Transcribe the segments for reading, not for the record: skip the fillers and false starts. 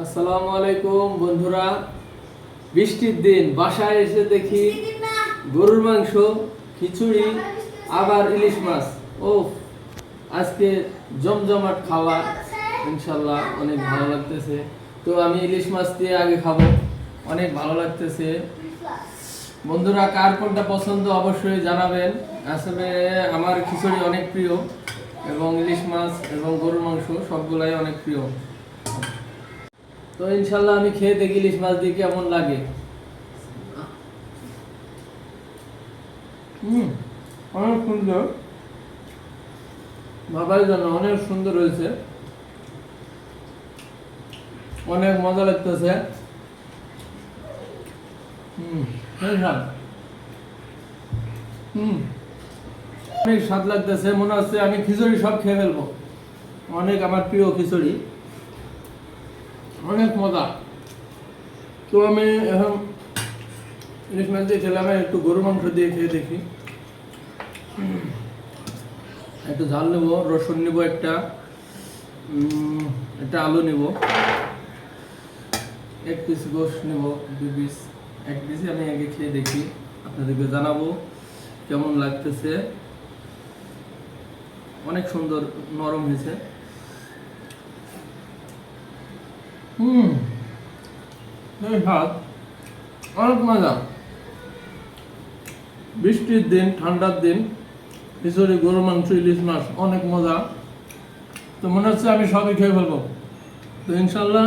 আসসালামু আলাইকুম বন্ধুরা। বৃষ্টির দিন বাসায় এসে দেখি গরুর মাংস, খিচুড়ি, আবার ইলিশ মাছ। ও আজকে জমজমাট খাওয়া, ইনশাল্লাহ অনেক ভালো লাগতেছে। তো আমি ইলিশ মাছ দিয়ে আগে খাবো, অনেক ভালো লাগতেছে। বন্ধুরা, কার কোনটা পছন্দ অবশ্যই জানাবেন। আসলে আমার খিচুড়ি অনেক প্রিয় এবং ইলিশ মাছ এবং গরুর মাংস সবগুলাই অনেক প্রিয়। তো ইনশাল্লাহ আমি খেয়ে দেখি ইলিশ মাছ দিয়ে কেমন লাগে। অনেক সুন্দর, বাবার জন্য অনেক সুন্দর হয়েছে, অনেক মজা লাগতেছে। অনেক স্বাদ লাগতেছে, মনে হচ্ছে আমি খিচুড়ি সব খেয়ে ফেলবো। অনেক আমার প্রিয় খিচুড়ি, অনেক মজা। তো আমি এখন ইলিশ মাছ দিয়ে খেলাম, একটু গরু মাংস দিয়ে খেয়ে দেখি। একটু ঝাল নেবো, রসুন নেবো, একটা আলু নেব, এক পিস গোশত নেব, 2 পিস, এক পিসই আমি আগে খেয়ে দেখি, আপনাদেরকে জানাবো কেমন লাগতেছে। অনেক সুন্দর নরম হয়েছে। ভাত অনেক মজা। বৃষ্টির দিন, ঠান্ডার দিন, খিচুড়ি, গরুর মাংস, ইলিশ মাছ অনেক মজা। তো মনে হচ্ছে আমি সবই খেয়ে ফেলবো। তো ইনশাল্লাহ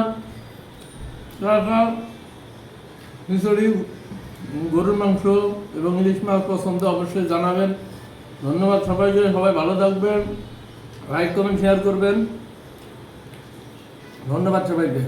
খিচুড়ি, গরুর মাংস এবং ইলিশ মাছ পছন্দ অবশ্যই জানাবেন। ধন্যবাদ সবাইকে, সবাই ভালো থাকবেন, লাইক কমেন্ট শেয়ার করবেন। ধন্যবাদ সবাইকে।